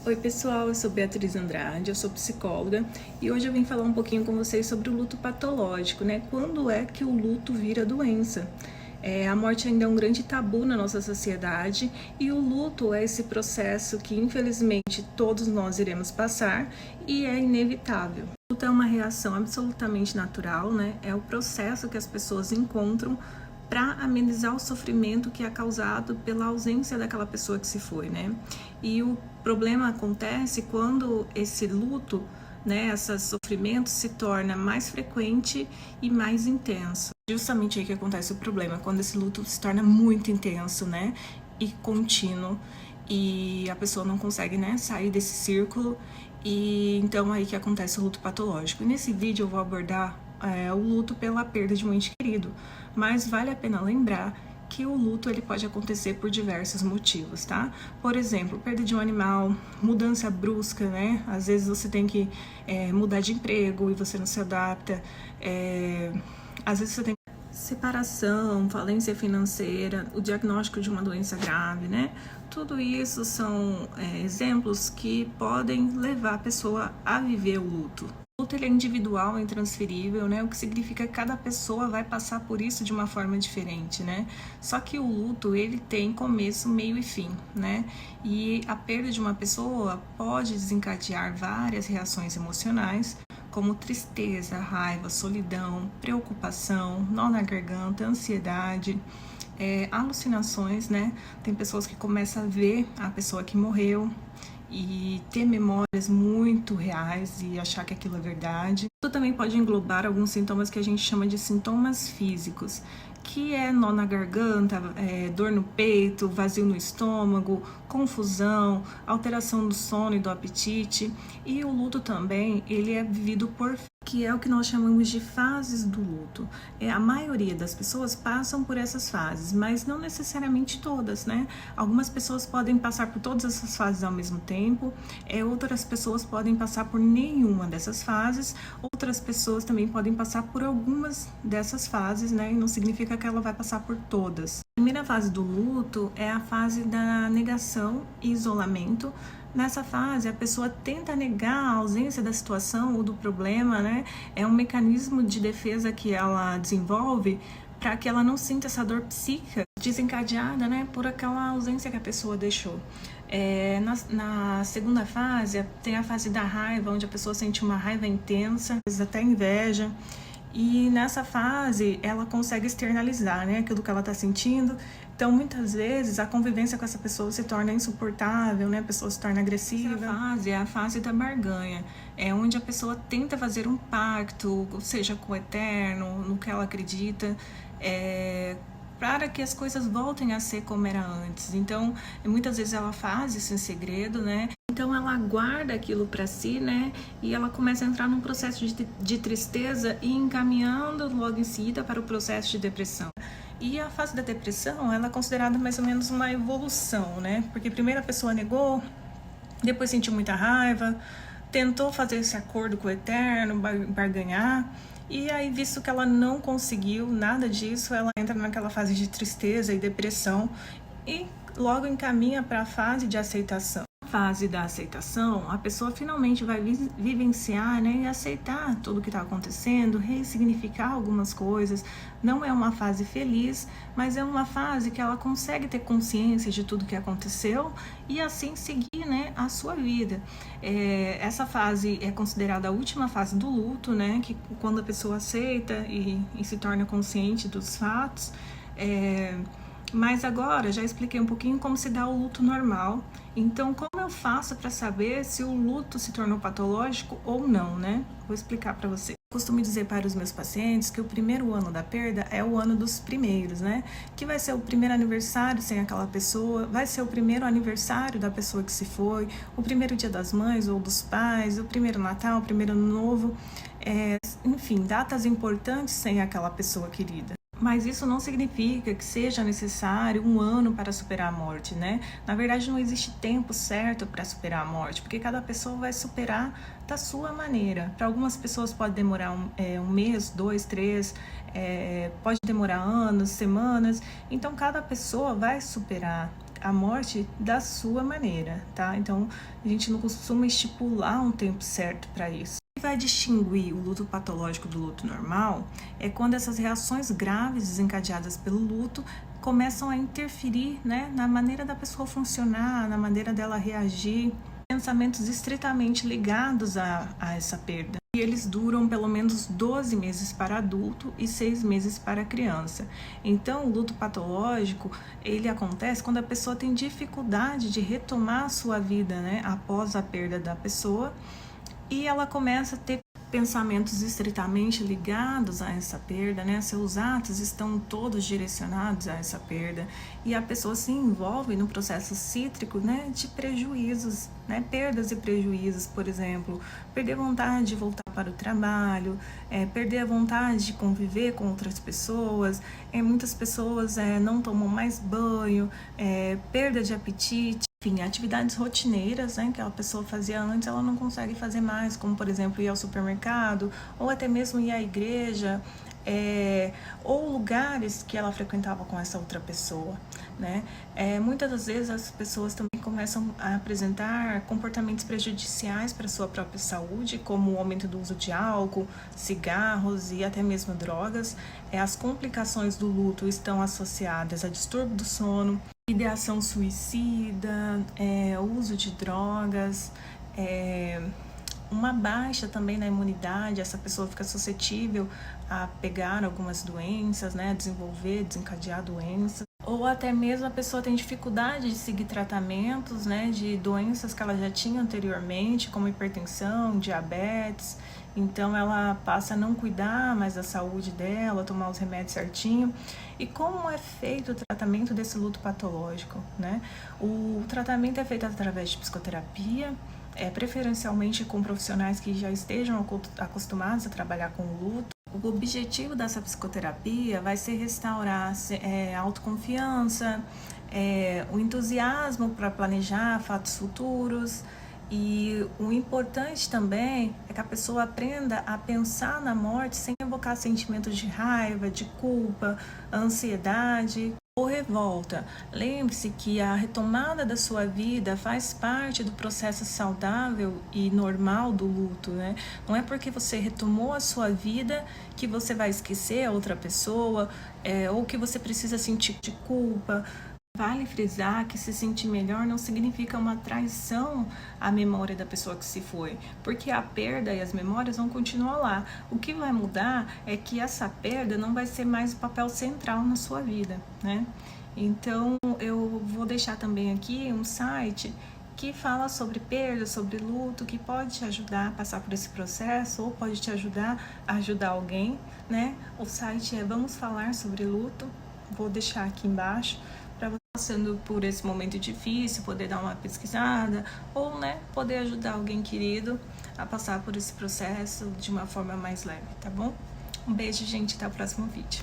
Oi pessoal, eu sou Beatriz Andrade, eu sou psicóloga e hoje eu vim falar um pouquinho com vocês sobre o luto patológico, né? Quando é que o luto vira doença? A morte ainda é um grande tabu na nossa sociedade e o luto é esse processo que infelizmente todos nós iremos passar e é inevitável. O luto é uma reação absolutamente natural, né? É o processo que as pessoas encontram para amenizar o sofrimento que é causado pela ausência daquela pessoa que se foi, né? E o problema acontece quando esse luto, né, esse sofrimento se torna mais frequente e mais intenso. Justamente aí que acontece o problema, quando esse luto se torna muito intenso, né, e contínuo, e a pessoa não consegue, né, sair desse círculo, e então aí que acontece o luto patológico. E nesse vídeo eu vou abordar o luto pela perda de um ente querido, mas vale a pena lembrar que o luto ele pode acontecer por diversos motivos, tá? Por exemplo, perda de um animal, mudança brusca, né? Às vezes você tem que mudar de emprego e você não se adapta. Às vezes você tem separação, falência financeira, o diagnóstico de uma doença grave, né? Tudo isso são exemplos que podem levar a pessoa a viver o luto. O luto ele é individual, é intransferível, né? O que significa que cada pessoa vai passar por isso de uma forma diferente, né? Só que o luto ele tem começo, meio e fim, né? E a perda de uma pessoa pode desencadear várias reações emocionais, como tristeza, raiva, solidão, preocupação, nó na garganta, ansiedade, alucinações, né? Tem pessoas que começam a ver a pessoa que morreu e ter memórias muito reais e achar que aquilo é verdade. Isso também pode englobar alguns sintomas que a gente chama de sintomas físicos, que é nó na garganta, dor no peito, vazio no estômago, confusão, alteração do sono e do apetite. E o luto também, ele é vivido por que é o que nós chamamos de fases do luto. A maioria das pessoas passam por essas fases, mas não necessariamente todas, né? Algumas pessoas podem passar por todas essas fases ao mesmo tempo, outras pessoas podem passar por nenhuma dessas fases, outras pessoas também podem passar por algumas dessas fases, né? E não significa que ela vai passar por todas. A primeira fase do luto é a fase da negação e isolamento. Nessa fase, a pessoa tenta negar a ausência da situação ou do problema, né? É um mecanismo de defesa que ela desenvolve para que ela não sinta essa dor psíquica desencadeada, né, por aquela ausência que a pessoa deixou. Na segunda fase, tem a fase da raiva, onde a pessoa sente uma raiva intensa, às vezes até inveja. E nessa fase, ela consegue externalizar, né, aquilo que ela está sentindo. Então, muitas vezes, a convivência com essa pessoa se torna insuportável, né, a pessoa se torna agressiva. Essa fase é a fase da barganha, é onde a pessoa tenta fazer um pacto, seja com o eterno, no que ela acredita, para que as coisas voltem a ser como era antes. Então, muitas vezes ela faz isso em segredo, né? Então ela guarda aquilo para si, né? E ela começa a entrar num processo de tristeza e encaminhando logo em seguida para o processo de depressão. E a fase da depressão, ela é considerada mais ou menos uma evolução, né? Porque primeiro a pessoa negou, depois sentiu muita raiva, tentou fazer esse acordo com o eterno, barganhar, e aí, visto que ela não conseguiu nada disso, ela entra naquela fase de tristeza e depressão e logo encaminha para a fase de aceitação. Na fase da aceitação, a pessoa finalmente vai vivenciar, né, e aceitar tudo o que está acontecendo, ressignificar algumas coisas. Não é uma fase feliz, mas é uma fase que ela consegue ter consciência de tudo que aconteceu e assim seguir, né, a sua vida. Essa fase é considerada a última fase do luto, né, que quando a pessoa aceita e se torna consciente dos fatos. Mas agora já expliquei um pouquinho como se dá o luto normal. Então, como eu faço para saber se o luto se tornou patológico ou não, né? Vou explicar para você. Eu costumo dizer para os meus pacientes que o primeiro ano da perda é o ano dos primeiros, né? Que vai ser o primeiro aniversário sem aquela pessoa, vai ser o primeiro aniversário da pessoa que se foi, o primeiro dia das mães ou dos pais, o primeiro Natal, o primeiro Ano Novo, enfim, datas importantes sem aquela pessoa querida. Mas isso não significa que seja necessário um ano para superar a morte, né? Na verdade, não existe tempo certo para superar a morte, porque cada pessoa vai superar da sua maneira. Para algumas pessoas pode demorar um mês, 2, 3, pode demorar anos, semanas. Então, cada pessoa vai superar a morte da sua maneira, tá? Então, a gente não costuma estipular um tempo certo para isso. O que vai distinguir o luto patológico do luto normal é quando essas reações graves desencadeadas pelo luto começam a interferir, né, na maneira da pessoa funcionar, na maneira dela reagir, pensamentos estritamente ligados a essa perda. E eles duram pelo menos 12 meses para adulto e 6 meses para criança. Então, o luto patológico, ele acontece quando a pessoa tem dificuldade de retomar a sua vida, né, após a perda da pessoa, e ela começa a ter pensamentos estritamente ligados a essa perda, né? Seus atos estão todos direcionados a essa perda e a pessoa se envolve no processo cítrico, né, de prejuízos, né, perdas e prejuízos, por exemplo, perder a vontade de voltar para o trabalho, perder a vontade de conviver com outras pessoas, muitas pessoas não tomam mais banho, perda de apetite. Enfim, atividades rotineiras, né, que a pessoa fazia antes, ela não consegue fazer mais, como, por exemplo, ir ao supermercado, ou até mesmo ir à igreja, ou lugares que ela frequentava com essa outra pessoa, né? Muitas das vezes as pessoas também começam a apresentar comportamentos prejudiciais para a sua própria saúde, como o aumento do uso de álcool, cigarros e até mesmo drogas. As complicações do luto estão associadas a distúrbio do sono, ideação suicida, uso de drogas, uma baixa também na imunidade, essa pessoa fica suscetível a pegar algumas doenças, né, desenvolver, desencadear doenças, ou até mesmo a pessoa tem dificuldade de seguir tratamentos, né, de doenças que ela já tinha anteriormente, como hipertensão, diabetes. Então ela passa a não cuidar mais da saúde dela, tomar os remédios certinho. E como é feito o tratamento desse luto patológico, né? O tratamento é feito através de psicoterapia, preferencialmente com profissionais que já estejam acostumados a trabalhar com o luto. O objetivo dessa psicoterapia vai ser restaurar a autoconfiança, o entusiasmo para planejar fatos futuros. E o importante também é que a pessoa aprenda a pensar na morte sem evocar sentimentos de raiva, de culpa, ansiedade ou revolta. Lembre-se que a retomada da sua vida faz parte do processo saudável e normal do luto, né? Não é porque você retomou a sua vida que você vai esquecer a outra pessoa, ou que você precisa sentir de culpa. Vale frisar que se sentir melhor não significa uma traição à memória da pessoa que se foi, porque a perda e as memórias vão continuar lá. O que vai mudar é que essa perda não vai ser mais o papel central na sua vida, né? Então, eu vou deixar também aqui um site que fala sobre perda, sobre luto, que pode te ajudar a passar por esse processo ou pode te ajudar a ajudar alguém, né? O site é Vamos Falar Sobre Luto, vou deixar aqui embaixo, para você passando por esse momento difícil, poder dar uma pesquisada ou, né, poder ajudar alguém querido a passar por esse processo de uma forma mais leve, tá bom? Um beijo, gente, até o próximo vídeo.